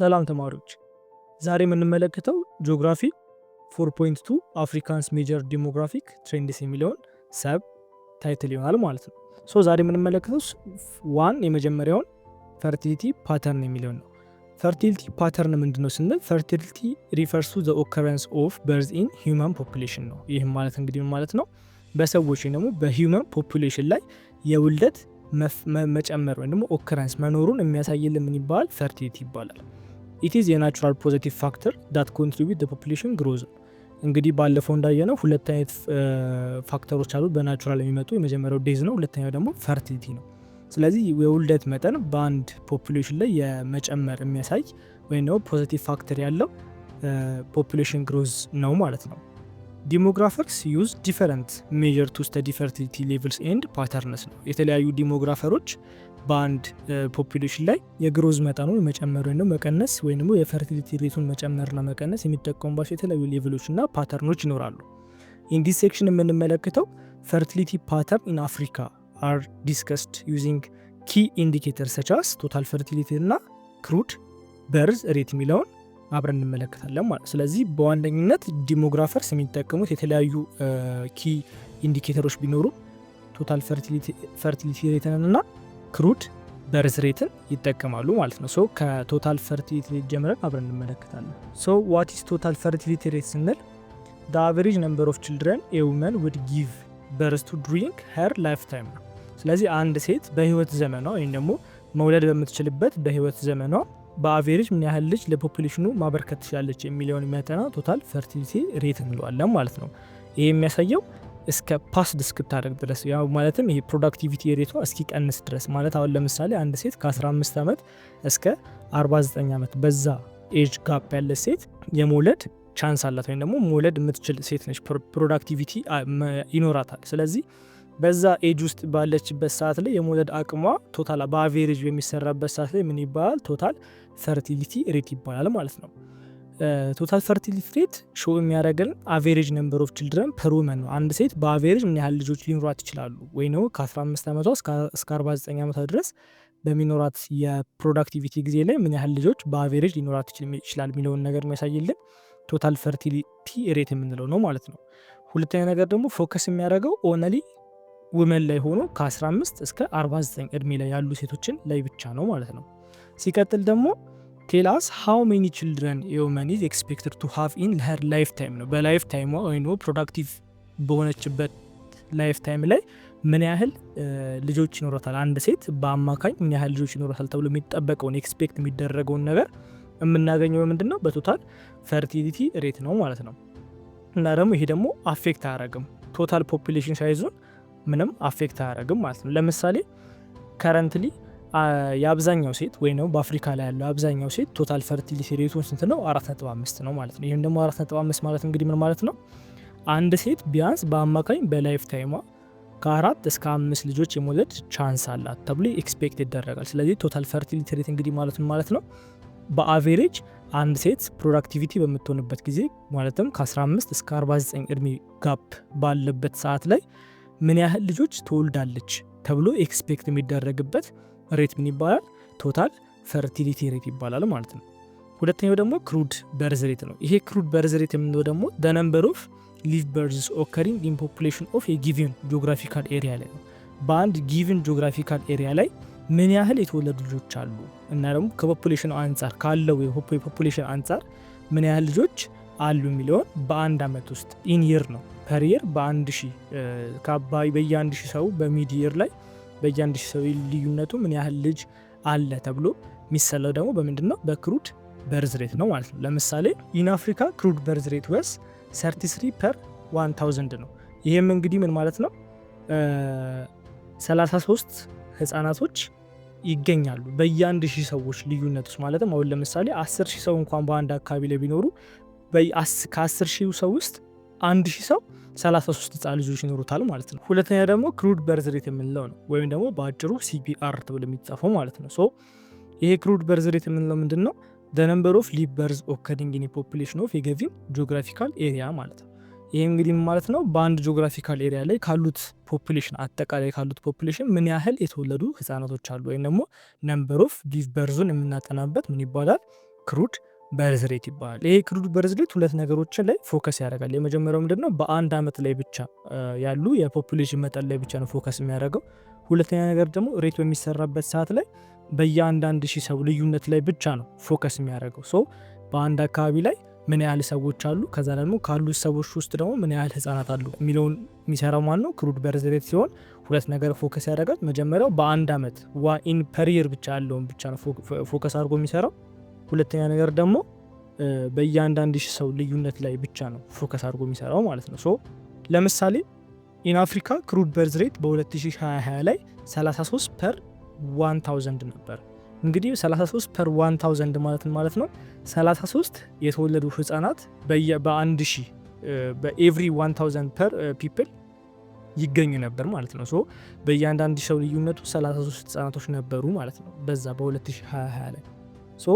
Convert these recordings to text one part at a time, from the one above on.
ሰላም ተማሪዎች፣ ዛሬ የምንመለከተው ጂኦግራፊ 4.2 አፍሪካንስ ሜጀር ዲሞግራፊክ ትሬንድስ የሚለውን ሰብ ታይትል ይሆናል ማለት ነው። ዛሬ የምንመለከተው ዋን የመጀመሪያውን ፈርቲሊቲ ፓተርን የሚለውን ነው። ፈርቲሊቲ ፓተርን ምንድነው ስንል ፈርቲሊቲ ሪፈርስ ቱ ዘ ኦከረንስ ኦፍ በርዝ ኢን ሂውማን ፖፑሌሽን ነው። ይህም ማለት እንግዲህ ማለት ነው በሰዎች ደግሞ በሂውማን ፖፑሌሽን ላይ የውልደት መጨመር ወይም ደግሞ ኦከረንስ መኖሩን የሚያሳይልን ምን ይባላል? ፈርቲሊቲ ይባላል። ኢት ኢዝ የናቹራል ፖዚቲቭ ፋክተር ዳት ኮንትሪቢዩት ዘ ፖፑሌሽን ግሮዝ። እንግዲህ ባለፈው እንዳየነው ሁለት አይነት ፋክተሮች አሉ በናቹራል የሚመጡ። የመጀመሪያው ዴዝ ነው፣ ሁለተኛው ደግሞ ፈርቲሊቲ ነው። ስለዚህ የውልደት መጠን በአንድ ፖፑሌሽን ላይ የመጨመር የሚያሳይ ወይም ደግሞ ፖዚቲቭ ፋክተር ያለው ፖፑሌሽን ግሮዝ ነው ማለት ነው። ዲሞግራፈርስ ዩዝ ዲፈረንት ሜጀር ቱ ስተዲ ፈርቲሊቲ ሌቭልስ ኤንድ ፓተርንስ ነው። የተለያዩ ዲሞግራፈሮች በአንድ ፖፑሌሽን ላይ የግሮዝ መጠኑን መጨመር ወይም መቀነስ ወይም ደግሞ የፈርቲሊቲ ሬቱን መጨመርና መቀነስ የሚጠቀሙባቸው የተለያዩ ሌቭሎች እና ፓተርኖች ይኖራሉ። ኢን ዲስ ሴክሽን የምንመለከተው ፈርቲሊቲ ፓተርን ኢን አፍሪካ አር ዲስከስድ ዩዚንግ ኪ ኢንዲኬተር ሰቻስ ቶታል ፈርቲሊቲ እና ክሩድ በርዝ ሬት የሚለውን አብረን እንመለከታለን ማለት። ስለዚህ በዋነኝነት ዲሞግራፈርስ የሚጠቀሙት የተለያዩ ኪ ኢንዲኬተሮች ቢኖሩ ቶታል ፈርቲሊቲ ሬትን እና ክሩድ በርዝ ሬትን ይጠቀማሉ ማለት ነው። ከቶታል ፈርቲሊቲ ሬት ጀምረን አብረን እንመለከታለን። ዋት ኢዝ ቶታል ፈርቲሊቲ ሬት ስንል the average number of children a woman would give birth to during her lifetime ነው። ስለዚህ አንድ ሴት በህይወት ዘመኗ ወይም ደግሞ መውለድ በምትችልበት በህይወት ዘመኗ በአቬሬጅ ምን ያህል ልጅ ለፖፑሌሽኑ ማበርከት ትችላለች የሚለውን የሚያጠና ቶታል ፈርቲሊቲ ሬት እንለዋለን ማለት ነው። ይሄ የሚያሳየው እስከ ፓስድ እስክታደርግ ድረስ ያው ማለትም ይሄ ፕሮዳክቲቪቲ ሬቷ እስኪቀንስ ድረስ ማለት አሁን ለምሳሌ አንድ ሴት ከ15 ዓመት እስከ 49 ዓመት በዛ ኤጅ ጋፕ ያለ ሴት የመውለድ ቻንስ አላት ወይም ደግሞ መውለድ የምትችል ሴት ነች፣ ፕሮዳክቲቪቲ ይኖራታል። ስለዚህ በዛ ኤጅ ውስጥ ባለችበት ሰዓት ላይ የመውለድ አቅሟ ቶታል በአቬሬጅ በሚሰራበት ሰዓት ላይ ምን ይባላል? ቶታል ፈርቲሊቲ ሬት ይባላል ማለት ነው። ቶታል ፈርቲሊቲ ሬት ሾው የሚያደርገን አቬሬጅ ነምበር ኦፍ ችልድረን ፐር ውመን ነው። አንድ ሴት በአቬሬጅ ምን ያህል ልጆች ሊኖሯት ይችላሉ ወይ ነው ከ15 ዓመቷ እስከ 49 ዓመቷ ድረስ በሚኖራት የፕሮዳክቲቪቲ ጊዜ ላይ ምን ያህል ልጆች በአቬሬጅ ሊኖራት ይችላል የሚለውን ነገር የሚያሳይልን ቶታል ፈርቲሊቲ ሬት የምንለው ነው ማለት ነው። ሁለተኛ ነገር ደግሞ ፎከስ የሚያደርገው ኦንሊ ውመን ላይ ሆኖ ከ15 እስከ 49 እድሜ ላይ ያሉ ሴቶችን ላይ ብቻ ነው ማለት ነው። ሲቀጥል ደግሞ ቴላስ ሃው ሜኒ ችልድረን የውመን ኢዝ ኤክስፔክትድ ቱ ሃቭ ኢን ሄር ላይፍ ታይም ነው። በላይፍ ታይሟ ወይም ፕሮዳክቲቭ በሆነችበት ላይፍ ታይም ላይ ምን ያህል ልጆች ይኖራታል፣ አንድ ሴት በአማካኝ ምን ያህል ልጆች ይኖራታል ተብሎ የሚጠበቀውን ኤክስፔክት የሚደረገውን ነገር የምናገኘው ምንድነው? በቶታል ፈርቲሊቲ ሬት ነው ማለት ነው። እና ደግሞ ይሄ ደግሞ አፌክት አያደርግም ቶታል ፖፑሌሽን ሳይዙን ምንም አፌክት አያደርግም ማለት ነው። ለምሳሌ ከረንትሊ የአብዛኛው ሴት ወይ ነው በአፍሪካ ላይ ያለው አብዛኛው ሴት ቶታል ፈርቲሊቲ ሬቱን ስንት ነው? 4.5 ነው ማለት ነው። ይህም ደግሞ 4.5 ማለት እንግዲህ ምን ማለት ነው? አንድ ሴት ቢያንስ በአማካኝ በላይፍ ታይሟ ከ4 እስከ 5 ልጆች የመውለድ ቻንስ አላት ተብሎ ኤክስፔክት ይደረጋል። ስለዚህ ቶታል ፈርቲሊቲ ሬት እንግዲህ ማለት ነው በአቬሬጅ አንድ ሴት ፕሮዳክቲቪቲ በምትሆንበት ጊዜ ማለትም ከ15 እስከ 49 እድሜ ጋፕ ባለበት ሰዓት ላይ ምን ያህል ልጆች ትወልዳለች ተብሎ ኤክስፔክት የሚደረግበት ሬት ምን ይባላል? ቶታል ፈርቲሊቲ ሬት ይባላል ማለት ነው። ሁለተኛው ደግሞ ክሩድ በርዝ ሬት ነው። ይሄ ክሩድ በርዝ ሬት የምንለው ደግሞ the number of live births occurring in population of a given geographical area ላይ ነው። በአንድ ጊቭን ጂኦግራፊካል ኤሪያ ላይ ምን ያህል የተወለዱ ልጆች አሉ እና ደግሞ ከፖፑሌሽን አንጻር ካለው የፖፑሌሽን አንጻር ምን ያህል ልጆች አሉ የሚለውን በአንድ አመት ውስጥ ኢን ይር ነው ፐር ይር በየ1 ሺህ ሰው በሚድ ይር ላይ በየ1 ሺህ ሰው ልዩነቱ ምን ያህል ልጅ አለ ተብሎ የሚሰለው ደግሞ በምንድን ነው? በክሩድ በርዝ ሬት ነው ማለት ነው። ለምሳሌ ኢን አፍሪካ ክሩድ በርዝ ሬት ወስ 33 ፐር 1000 ነው። ይህም እንግዲህ ምን ማለት ነው? 33 ህጻናቶች ይገኛሉ በየ1 ሺህ ሰዎች ልዩነት ውስጥ ማለትም አሁን ለምሳሌ 10 ሺህ ሰው እንኳን በአንድ አካባቢ ላይ ቢኖሩ ከ10 ሺህ ሰው ውስጥ 1 ሺህ ሰው 33 ህጻን ልጆች ይኖሩታል ማለት ነው። ሁለተኛ ደግሞ ክሩድ በርዝ ሬት የምንለው ነው ወይም ደግሞ በአጭሩ CBR ተብሎ የሚጻፈው ማለት ነው። ይሄ ክሩድ በርዝ ሬት የምንለው ምንድን ነው? the number of live births occurring in a population of a given geographical area ማለት ነው። ይሄ እንግዲህ ማለት ነው በአንድ ጂኦግራፊካል ኤሪያ ላይ ካሉት ፖፑሌሽን አጠቃላይ ካሉት ፖፑሌሽን ምን ያህል የተወለዱ ህጻናቶች አሉ ወይም ደግሞ ነምበር ኦፍ ሊቭ በርዙን የምናጠናበት ምን ይባላል? ክሩድ በርዝ ሬት ይባላል። ይሄ ክሩድ በርዝ ሬት ሁለት ነገሮችን ላይ ፎከስ ያደርጋል። የመጀመሪያው ምንድነው በአንድ አመት ላይ ብቻ ያሉ የፖፑሌሽን መጠን ላይ ብቻ ነው ፎከስ የሚያደርገው። ሁለተኛ ነገር ደግሞ ሬት በሚሰራበት ሰዓት ላይ በየአንዳንድ ሺህ ሰው ልዩነት ላይ ብቻ ነው ፎከስ የሚያደርገው። ሶ በአንድ አካባቢ ላይ ምን ያህል ሰዎች አሉ፣ ከዛ ደግሞ ካሉት ሰዎች ውስጥ ደግሞ ምን ያህል ህጻናት አሉ የሚለውን የሚሰራው ማለት ነው ክሩድ በርዝ ሬት ሲሆን ሁለት ነገር ፎከስ ያደርጋል። መጀመሪያው በአንድ አመት ኢን ፐር ይር ብቻ ያለውን ብቻ ነው ፎከስ አድርጎ የሚሰራው። ሁለተኛ ነገር ደግሞ በየአንዳንድ ሺህ ሰው ልዩነት ላይ ብቻ ነው ፎከስ አድርጎ የሚሰራው ማለት ነው። ሶ ለምሳሌ ኢን አፍሪካ ክሩድ በርዝ ሬት በ2020 ላይ 33 ፐር 1000 ነበር። እንግዲህ 33 ፐር 1000 ማለት ነው 33 የተወለዱ ህጻናት በአንድ ሺህ በኤቭሪ 1000 ፐር ፒፕል ይገኙ ነበር ማለት ነው። ሶ በእያንዳንዱ ሰው ልዩነቱ 33 ህጻናቶች ነበሩ ማለት ነው በዛ በ2020 ላይ። ሶ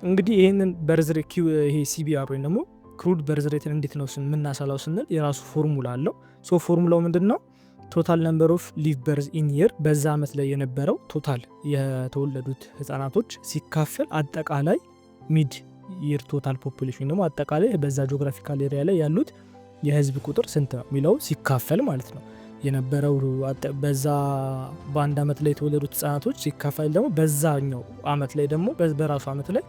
እንግዲህ ይህንን በርዝ ሬት ይሄ ሲቢአር ወይም ደግሞ ክሩድ በርዝ ሬትን እንዴት ነው የምናሰላው ስንል የራሱ ፎርሙላ አለው። ሶ ፎርሙላው ምንድነው ቶታል ነምበር ኦፍ ሊቭ በርዝ ኢን ይር በዛ አመት ላይ የነበረው ቶታል የተወለዱት ህጻናቶች ሲካፈል አጠቃላይ ሚድ ይር ቶታል ፖፑሌሽን ደግሞ አጠቃላይ በዛ ጂኦግራፊካል ኤሪያ ላይ ያሉት የህዝብ ቁጥር ስንት ነው የሚለው ሲካፈል ማለት ነው የነበረው በዛ በአንድ አመት ላይ የተወለዱት ህጻናቶች ሲካፈል ደግሞ በዛኛው አመት ላይ ደግሞ በራሱ አመት ላይ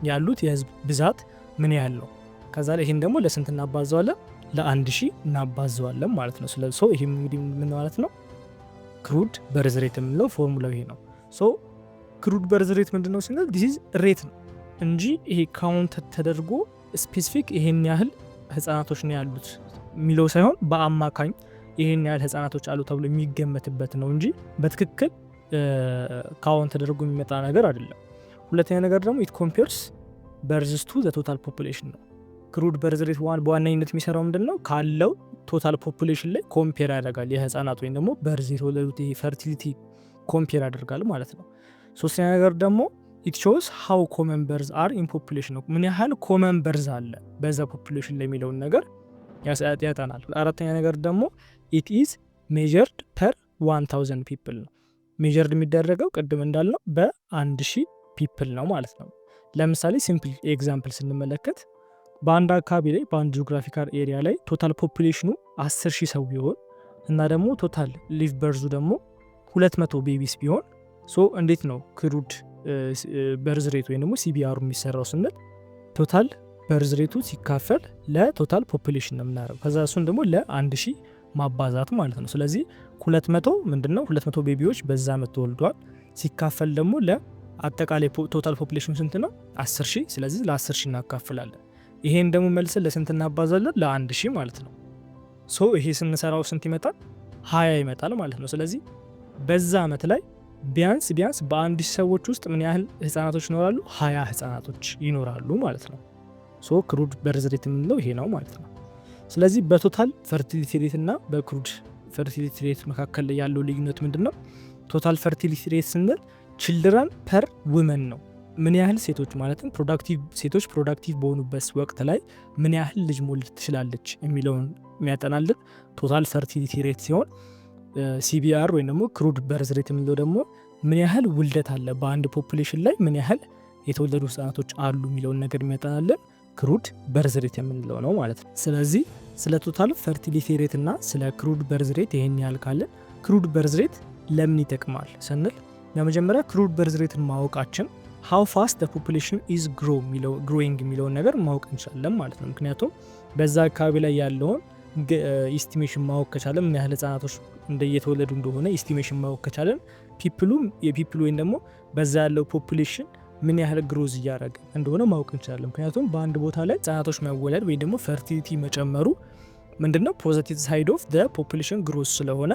ያሉት የህዝብ ብዛት ምን ያህል ነው። ከዛ ላይ ይሄን ደግሞ ለስንት እናባዛዋለን ለ1000 እናባዛዋለን ማለት ነው። ስለዚህ ይሄ እንግዲህ ምን ማለት ነው ክሩድ በርዝ ሬት የምንለው ፎርሙላው ይሄ ነው። ሶ ክሩድ በርዝ ሬት ምንድነው ስንል ዲስ ኢዝ ሬት ነው እንጂ ይሄ ካውንት ተደርጎ ስፔሲፊክ ይሄን ያህል ህጻናቶች ነው ያሉት የሚለው ሳይሆን በአማካኝ ይሄን ያህል ህጻናቶች አሉ ተብሎ የሚገመትበት ነው እንጂ በትክክል ካውንት ተደርጎ የሚመጣ ነገር አይደለም። ሁለተኛ ነገር ደግሞ ኢት ኮምፔርስ በርዝስ ቱ ዘ ቶታል ፖፑሌሽን ነው። ክሩድ በርዝ ሬት በዋነኝነት የሚሰራው ምንድነው ካለው ቶታል ፖፑሌሽን ላይ ኮምፔር ያደርጋል የህፃናት ወይም ደግሞ በርዝ የተወለዱት ፈርቲሊቲ ኮምፔር ያደርጋል ማለት ነው። ሶስተኛ ነገር ደግሞ ኢት ሾውስ ሃው ኮመን በርዝ አር ኢን ፖፑሌሽን ነው ምን ያህል ኮመን በርዝ አለ በዛ ፖፑሌሽን ላይ የሚለውን ነገር ያጠናል። አራተኛ ነገር ደግሞ ኢት ኢዝ ሜዠርድ ፐር 1000 ፒፕል ነው። ሜዠርድ የሚደረገው ቅድም እንዳልነው በ1000 ፒፕል ነው ማለት ነው። ለምሳሌ ሲምፕል ኤግዛምፕል ስንመለከት በአንድ አካባቢ ላይ በአንድ ጂኦግራፊካል ኤሪያ ላይ ቶታል ፖፑሌሽኑ 10,000 ሰው ቢሆን እና ደግሞ ቶታል ሊቭ በርዙ ደግሞ 200 ቤቢስ ቢሆን ሶ እንዴት ነው ክሩድ በርዝ ሬት ወይም ደግሞ ሲቢአር የሚሰራው ስንል ቶታል በርዝ ሬቱ ሲካፈል ለቶታል ፖፑሌሽን ነው የምናደርገው። ከዛ እሱን ደግሞ ለ1000 ማባዛት ማለት ነው። ስለዚህ 200 ምንድነው 200 ቤቢዎች በዛ አመት ተወልዷል ሲካፈል ደግሞ ለአጠቃላይ ቶታል ፖፑሌሽኑ ስንት ነው 10,000። ስለዚህ ለ10,000 እናካፍላለን። ይሄን ደግሞ መልሰን ለስንት እናባዛለን ለ1000 ማለት ነው። ሶ ይሄ ስንሰራው ስንት ይመጣል 20 ይመጣል ማለት ነው። ስለዚህ በዛ አመት ላይ ቢያንስ በ1000 ሰዎች ውስጥ ምን ያህል ህፃናቶች ይኖራሉ 20 ህፃናቶች ይኖራሉ ማለት ነው። ሶ ክሩድ በርዝ ሬት የምንለው ይሄ ነው ማለት ነው። ስለዚህ በቶታል ፈርቲሊቲ ሬት እና በክሩድ ፈርቲሊቲ ሬት መካከል ላይ ያለው ልዩነት ምንድነው? ቶታል ፈርቲሊቲ ሬት ስንል ችልድረን ፐር ውመን ነው ምን ያህል ሴቶች ማለትም ሴቶች ፕሮዳክቲቭ በሆኑበት ወቅት ላይ ምን ያህል ልጅ መውለድ ትችላለች የሚለውን የሚያጠናልን ቶታል ፈርቲሊቲ ሬት ሲሆን ሲቢአር ወይም ደግሞ ክሩድ በርዝ ሬት የምንለው ደግሞ ምን ያህል ውልደት አለ በአንድ ፖፑሌሽን ላይ ምን ያህል የተወለዱ ህጻናቶች አሉ የሚለውን ነገር የሚያጠናልን ክሩድ በርዝ ሬት የምንለው ነው ማለት ነው። ስለዚህ ስለ ቶታል ፈርቲሊቲ ሬት እና ስለ ክሩድ በርዝ ሬት ይሄን ያህል ካለን ክሩድ በርዝ ሬት ለምን ይጠቅማል ስንል ለመጀመሪያ ክሩድ በርዝ ሬትን ማወቃችን how fast the population is growing የሚለውን ነገር ማወቅ እንችላለን ማለት ነው። ምክንያቱም በዛ አካባቢ ላይ ያለውን ኢስቲሜሽን ማወቅ ከቻለን ምን ያህል ህጻናቶች እንደየተወለዱ እንደሆነ ኢስቲሜሽን ማወቅ ከቻለን የፒፕሉ ወይም ደግሞ በዛ ያለው ፖፑሌሽን ምን ያህል ግሮዝ እያደረገ እንደሆነ ማወቅ እንችላለን። ምክንያቱም በአንድ ቦታ ላይ ህጻናቶች መወለድ ወይም ደግሞ ፈርቲሊቲ መጨመሩ ምንድነው ፖዚቲቭ ሳይድ ኦፍ the population growth ስለሆነ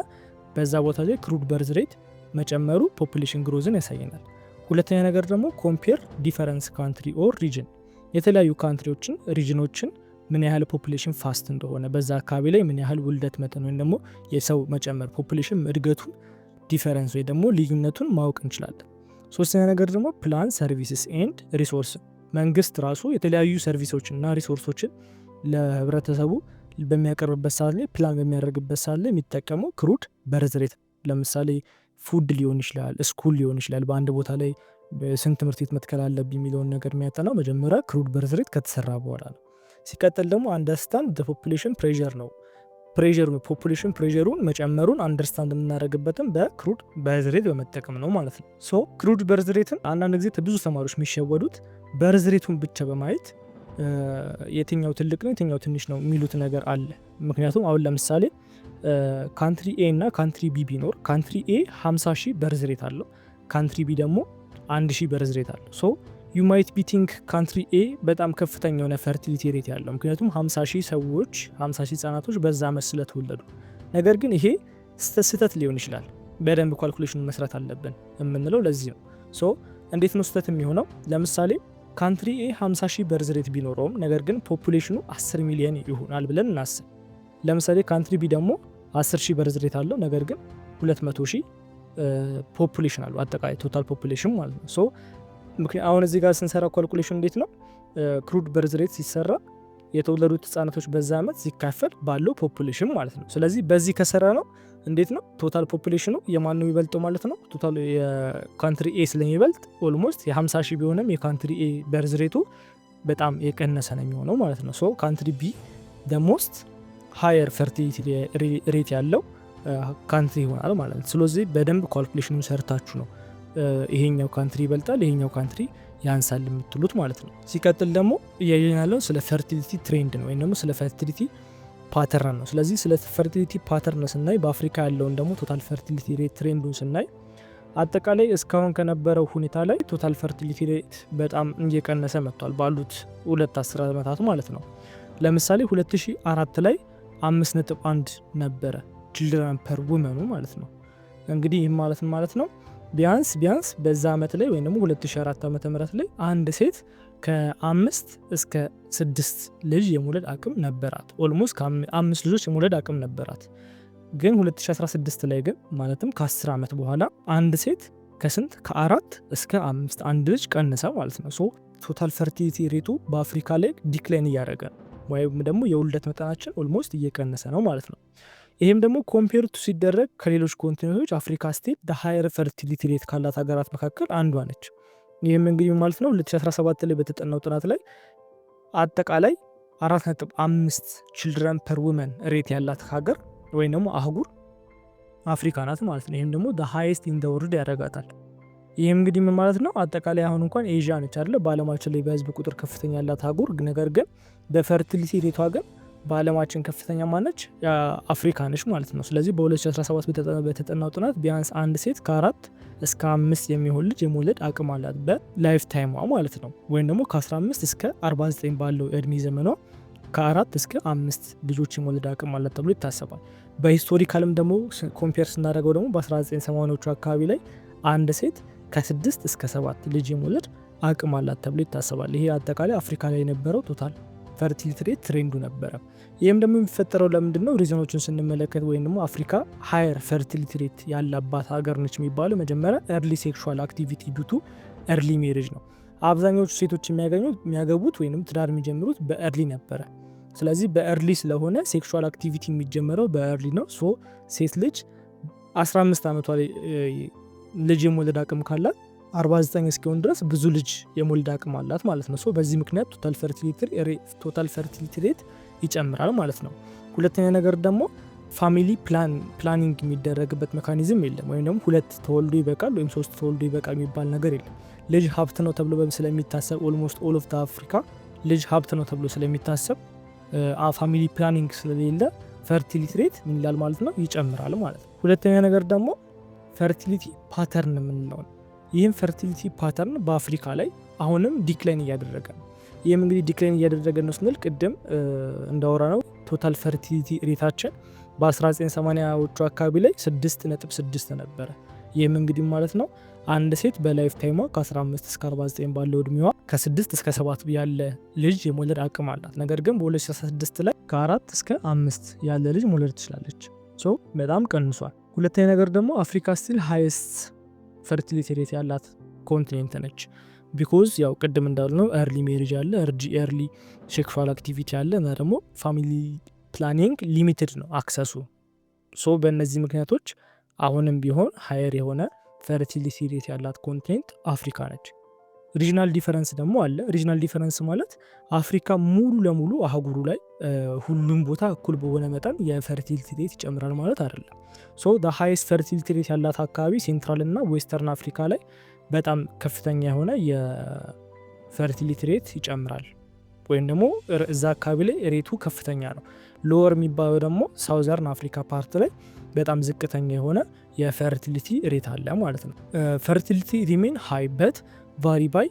በዛ ቦታ ላይ ክሩድ በርዝ ሬት መጨመሩ ፖፑሌሽን ግሮዝን ያሳየናል። ሁለተኛ ነገር ደግሞ ኮምፔር ዲፈረንስ ካንትሪ ኦር ሪጅን የተለያዩ ካንትሪዎችን ሪጅኖችን ምን ያህል ፖፑሌሽን ፋስት እንደሆነ በዛ አካባቢ ላይ ምን ያህል ውልደት መጠን ወይም ደግሞ የሰው መጨመር ፖፑሌሽን እድገቱን ዲፈረንስ ወይ ደግሞ ልዩነቱን ማወቅ እንችላለን። ሶስተኛ ነገር ደግሞ ፕላን ሰርቪስስ ኤንድ ሪሶርስ መንግስት ራሱ የተለያዩ ሰርቪሶችንና ሪሶርሶችን ለህብረተሰቡ በሚያቀርብበት ሰዓት ላይ ፕላን በሚያደርግበት ሰዓት ላይ የሚጠቀመው ክሩድ በርዝ ሬት ለምሳሌ ፉድ ሊሆን ይችላል፣ ስኩል ሊሆን ይችላል። በአንድ ቦታ ላይ ስንት ትምህርት ቤት መትከል አለብኝ የሚለውን ነገር የሚያጠናው መጀመሪያ ክሩድ በርዝ ሬት ከተሰራ በኋላ ነው። ሲቀጥል ደግሞ አንደርስታንድ ፖፑሌሽን ፕሬዠር ነው። ፖፑሌሽን ፕሬዠሩን መጨመሩን አንደርስታንድ የምናደርግበትም በክሩድ በርዝ ሬት በመጠቀም ነው ማለት ነው። ሶ ክሩድ በርዝ ሬትን አንዳንድ ጊዜ ብዙ ተማሪዎች የሚሸወዱት በርዝ ሬቱን ብቻ በማየት የትኛው ትልቅ ነው የትኛው ትንሽ ነው የሚሉት ነገር አለ። ምክንያቱም አሁን ለምሳሌ ካንትሪ ኤ እና ካንትሪ ቢ ቢኖር ካንትሪ ኤ 50,000 በርዝ ሬት አለው፣ ካንትሪ ቢ ደግሞ 1,000 በርዝ ሬት አለው። ሶ ዩ ማይት ቢ ቲንክ ካንትሪ ኤ በጣም ከፍተኛ የሆነ ፈርቲሊቲ ሬት ያለው ምክንያቱም 50,000 ሰዎች 50,000 ህጻናቶች በዛ ዓመት ስለተወለዱ። ነገር ግን ይሄ ስህተት ሊሆን ይችላል። በደንብ ካልኩሌሽን መስራት አለብን የምንለው ለዚህ ነው። ሶ እንዴት ነው ስህተት የሚሆነው? ለምሳሌ ካንትሪ ኤ 50,000 በርዝ ሬት ቢኖረውም ነገር ግን ፖፑሌሽኑ 10 ሚሊዮን ይሆናል ብለን እናስብ። ለምሳሌ ካንትሪ ቢ ደግሞ 10,000 በርዝ ሬት አለው ነገር ግን 200,000 ፖፑሌሽን አለው፣ አጠቃላይ ቶታል ፖፑሌሽን ማለት ነው። ሶ አሁን እዚህ ጋር ስንሰራ ካልኩሌሽን እንዴት ነው? ክሩድ በርዝ ሬት ሲሰራ የተወለዱት ህጻናቶች በዛ ዓመት ሲካፈል ባለው ፖፑሌሽን ማለት ነው። ስለዚህ በዚህ ከሰራ ነው እንዴት ነው ቶታል ፖፑሌሽኑ የማን ነው የሚበልጠው ማለት ነው? ቶታል የካንትሪ ኤ ስለሚበልጥ ኦልሞስት የ50,000 ቢሆንም የካንትሪ ኤ በርዝ ሬቱ በጣም የቀነሰ ነው የሚሆነው ማለት ነው። ሶ ካንትሪ ቢ ደ ሞስት ሃየር ፈርቲሊቲ ሬት ያለው ካንትሪ ይሆናል ማለት ነው። ስለዚህ በደንብ ካልኩሌሽኑን ሰርታችሁ ነው ይሄኛው ካንትሪ ይበልጣል ይሄኛው ካንትሪ ያንሳል የምትሉት ማለት ነው። ሲቀጥል ደግሞ እያየን ያለው ስለ ፈርቲሊቲ ትሬንድ ነው ወይም ደግሞ ስለ ፈርቲሊቲ ፓተርን ነው። ስለዚህ ስለ ፈርቲሊቲ ፓተርን ስናይ በአፍሪካ ያለውን ደግሞ ቶታል ፈርቲሊቲ ሬት ትሬንዱን ስናይ አጠቃላይ እስካሁን ከነበረው ሁኔታ ላይ ቶታል ፈርቲሊቲ ሬት በጣም እየቀነሰ መጥቷል ባሉት 2 ዓመታት ማለት ነው። ለምሳሌ 2004 ላይ 5.1 ነበረ ችልድረን ፐር ውመኑ ማለት ነው። እንግዲህ ይህ ማለት ነው ቢያንስ በዛ ዓመት ላይ ወይም ደግሞ 2004 ዓመተ ምህረት ላይ አንድ ሴት ከ5 እስከ 6 ልጅ የመውለድ አቅም ነበራት። ኦልሞስት ከ5 ልጆች የመውለድ አቅም ነበራት። ግን 2016 ላይ ግን ማለትም ከ10 ዓመት በኋላ አንድ ሴት ከስንት ከ4 እስከ 5 አንድ ልጅ ቀንሰ ማለት ነው። ሶ ቶታል ፈርቲሊቲ ሬቱ በአፍሪካ ላይ ዲክላይን እያደረገ ወይም ደግሞ የውልደት መጠናችን ኦልሞስት እየቀነሰ ነው ማለት ነው። ይህም ደግሞ ኮምፔር ቱ ሲደረግ ከሌሎች ኮንቲኔንቶች አፍሪካ ስቴት ሃየር ፈርቲሊቲ ሬት ካላት ሀገራት መካከል አንዷ ነች። ይህም እንግዲህ ማለት ነው 2017 ላይ በተጠናው ጥናት ላይ አጠቃላይ 4.5 ችልድረን ፐር ውመን ሬት ያላት ሀገር ወይም ደግሞ አህጉር አፍሪካ ናት ማለት ነው። ይህም ደግሞ ሃይስት ኢን ዘ ወርልድ ያደርጋታል። ይህም እንግዲህ ምን ማለት ነው? አጠቃላይ አሁን እንኳን ኤዥያ ነች አይደለ በአለማችን ላይ በህዝብ ቁጥር ከፍተኛ ያላት አህጉር፣ ነገር ግን በፈርቲሊቲ ሬቷ ግን በአለማችን ከፍተኛ ማነች? አፍሪካ ነች ማለት ነው። ስለዚህ በ2017 በተጠናው ጥናት ቢያንስ አንድ ሴት ከ4 እስከ 5 የሚሆን ልጅ የመውለድ አቅም አላት በላይፍ ታይሟ ማለት ነው። ወይም ደግሞ ከ15 እስከ 49 ባለው እድሜ ዘመኗ ከ4 እስከ 5 ልጆች የመውለድ አቅም አላት ተብሎ ይታሰባል። በሂስቶሪካልም ደግሞ ኮምፔር ስናደርገው ደግሞ በ1980ዎቹ አካባቢ ላይ አንድ ሴት ከ6 እስከ 7 ልጅ የመውለድ አቅም አላት ተብሎ ይታሰባል። ይሄ አጠቃላይ አፍሪካ ላይ የነበረው ቶታል ፈርቲሊቲ ሬት ትሬንዱ ነበረ። ይህም ደግሞ የሚፈጠረው ለምንድን ነው? ሪዝኖችን ስንመለከት ወይም ደግሞ አፍሪካ ሃየር ፈርቲሊቲ ሬት ያለባት ሀገር ነች የሚባለው መጀመሪያ ኤርሊ ሴክሹዋል አክቲቪቲ ዱቱ ኤርሊ ሜሬጅ ነው። አብዛኞቹ ሴቶች የሚያገቡት ወይም ትዳር የሚጀምሩት በኤርሊ ነበረ። ስለዚህ በኤርሊ ስለሆነ ሴክሹዋል አክቲቪቲ የሚጀመረው በኤርሊ ነው። ሶ ሴት ልጅ 15 ዓመቷ ላይ ልጅ የመውለድ አቅም ካላት 49 እስኪሆን ድረስ ብዙ ልጅ የመውለድ አቅም አላት ማለት ነው። ሶ በዚህ ምክንያት ቶታል ፈርቲሊቲ ሬት ይጨምራል ማለት ነው። ሁለተኛ ነገር ደግሞ ፋሚሊ ፕላኒንግ የሚደረግበት ሜካኒዝም የለም። ወይም ደግሞ 2 ተወልዶ ይበቃል ወይም 3 ተወልዶ ይበቃል የሚባል ነገር የለም። ልጅ ሀብት ነው ተብሎ ስለሚታሰብ ኦልሞስት ኦል ኦፍ አፍሪካ ልጅ ሀብት ነው ተብሎ ስለሚታሰብ ፋሚሊ ፕላኒንግ ስለሌለ ፈርቲሊቲ ሬት ምን ይላል ማለት ነው? ይጨምራል ማለት ነው። ሁለተኛ ነገር ደግሞ ፈርቲሊቲ ፓተርን የምንለው ነው። ይህም ፈርቲሊቲ ፓተርን በአፍሪካ ላይ አሁንም ዲክላይን እያደረገ ነው። ይህም እንግዲህ ዲክላይን እያደረገ ነው ስንል ቅድም እንዳወራ ነው ቶታል ፈርቲሊቲ ሬታችን በ1980ዎቹ አካባቢ ላይ 6.6 ነበረ። ይህም እንግዲህ ማለት ነው አንድ ሴት በላይፍ ታይሟ ከ15 እስከ 49 ባለው እድሜዋ ከ6 እስከ 7 ያለ ልጅ የመውለድ አቅም አላት። ነገር ግን በ2016 ላይ ከ4 እስከ 5 ያለ ልጅ መውለድ ትችላለች። ሶ በጣም ቀንሷል። ሁለተኛ ነገር ደግሞ አፍሪካ ስቲል ሃይስት ፈርቲሊቲ ሬት ያላት ኮንቲኔንት ነች። ቢኮዝ ያው ቅድም እንዳልነው ኤርሊ ሜሪጅ አለ፣ ኤርሊ ሴክሹዋል አክቲቪቲ አለ እና ደግሞ ፋሚሊ ፕላኒንግ ሊሚትድ ነው አክሰሱ። ሶ በእነዚህ ምክንያቶች አሁንም ቢሆን ሃየር የሆነ ፈርቲሊቲ ሬት ያላት ኮንቲኔንት አፍሪካ ነች። ሪጅናል ዲፈረንስ ደግሞ አለ። ሪጅናል ዲፈረንስ ማለት አፍሪካ ሙሉ ለሙሉ አህጉሩ ላይ ሁሉም ቦታ እኩል በሆነ መጠን የፈርቲሊቲ ሬት ይጨምራል ማለት አይደለም። ሶ ዘ ሃይስት ፈርቲሊቲ ሬት ያላት አካባቢ ሴንትራል እና ዌስተርን አፍሪካ ላይ በጣም ከፍተኛ የሆነ የፈርቲሊቲ ሬት ይጨምራል ወይም ደግሞ እዛ አካባቢ ላይ ሬቱ ከፍተኛ ነው። ሎወር የሚባለው ደግሞ ሳውዘርን አፍሪካ ፓርት ላይ በጣም ዝቅተኛ የሆነ የፈርቲሊቲ ሬት አለ ማለት ነው። ፈርቲሊቲ ሪሜን ሃይ በት ቫሪ ባይ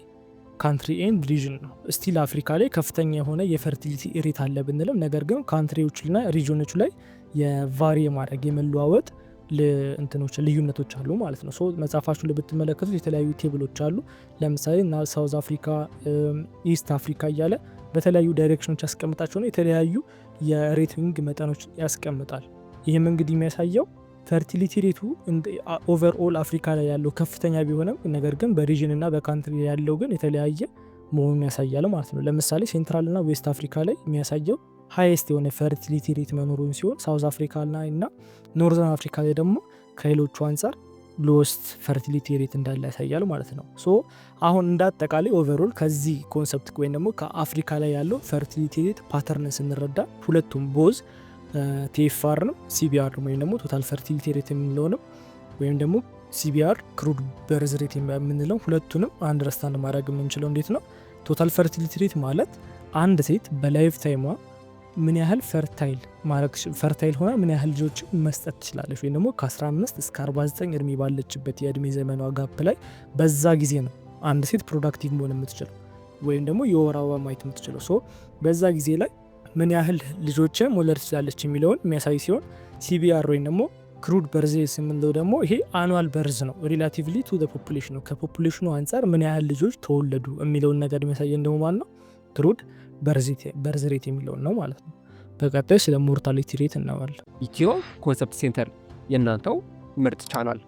ካንትሪ ኤንድ ሪጅን ነው። ስቲል አፍሪካ ላይ ከፍተኛ የሆነ የፈርቲሊቲ ሬት አለ ብንልም ነገር ግን ካንትሪዎችና ሪጅኖች ላይ የቫሪ የማድረግ የመለዋወጥ እንትኖች ልዩነቶች አሉ ማለት ነው። ሶ መጽሐፋችሁ ላይ ብትመለከቱት የተለያዩ ቴብሎች አሉ። ለምሳሌ እና ሳውዝ አፍሪካ፣ ኢስት አፍሪካ እያለ በተለያዩ ዳይሬክሽኖች ያስቀምጣቸው ነው። የተለያዩ የሬቲንግ መጠኖች ያስቀምጣል። ይህም እንግዲህ የሚያሳየው ፈርቲሊቲ ሬቱ ኦቨርኦል አፍሪካ ላይ ያለው ከፍተኛ ቢሆንም ነገር ግን በሪጅን እና በካንትሪ ያለው ግን የተለያየ መሆኑን ያሳያል ማለት ነው። ለምሳሌ ሴንትራል እና ዌስት አፍሪካ ላይ የሚያሳየው ሃይስት የሆነ ፈርቲሊቲ ሬት መኖሩን ሲሆን ሳውዝ አፍሪካ ላይ እና ኖርዘርን አፍሪካ ላይ ደግሞ ከሌሎቹ አንጻር ሎስት ፈርቲሊቲ ሬት እንዳለ ያሳያል ማለት ነው። ሶ አሁን እንዳጠቃላይ ኦቨርኦል ከዚህ ኮንሰፕት ወይም ደግሞ ከአፍሪካ ላይ ያለው ፈርቲሊቲ ሬት ፓተርን ስንረዳ ሁለቱም ቦዝ ቲኤፍአር ነው ሲቢአር ወይም ደግሞ ቶታል ፈርቲሊቲ ሬት የምንለውንም ወይም ደግሞ ሲቢአር ክሩድ በርዝ ሬት የምንለው ሁለቱንም አንደርስታንድ ማድረግ የምንችለው እንዴት ነው? ቶታል ፈርቲሊቲ ሬት ማለት አንድ ሴት በላይፍ ታይሟ ምን ያህል ፈርታይል ሆና ምን ያህል ልጆች መስጠት ትችላለች ወይም ደግሞ ከ15 እስከ 49 እድሜ ባለችበት የእድሜ ዘመኗ ጋፕ ላይ በዛ ጊዜ ነው አንድ ሴት ፕሮዳክቲቭ መሆን የምትችለው ወይም ደግሞ የወር አበባ ማየት የምትችለው። ሶ በዛ ጊዜ ላይ ምን ያህል ልጆችን መውለድ ትችላለች የሚለውን የሚያሳይ ሲሆን ሲቢአር ወይም ደግሞ ክሩድ በርዝ የምንለው ደግሞ ይሄ አኑዋል በርዝ ነው። ሪላቲቭሊ ቱ ዘ ፖፑሌሽን ነው። ከፖፑሌሽኑ አንጻር ምን ያህል ልጆች ተወለዱ የሚለውን ነገር የሚያሳየን ደግሞ ማለት ነው ክሩድ በርዝ ሬት የሚለውን ነው ማለት ነው። በቀጣይ ስለ ሞርታሊቲ ሬት እናወራለን። ኢትዮ ኮንሰፕት ሴንተር የእናንተው ምርጥ ቻናል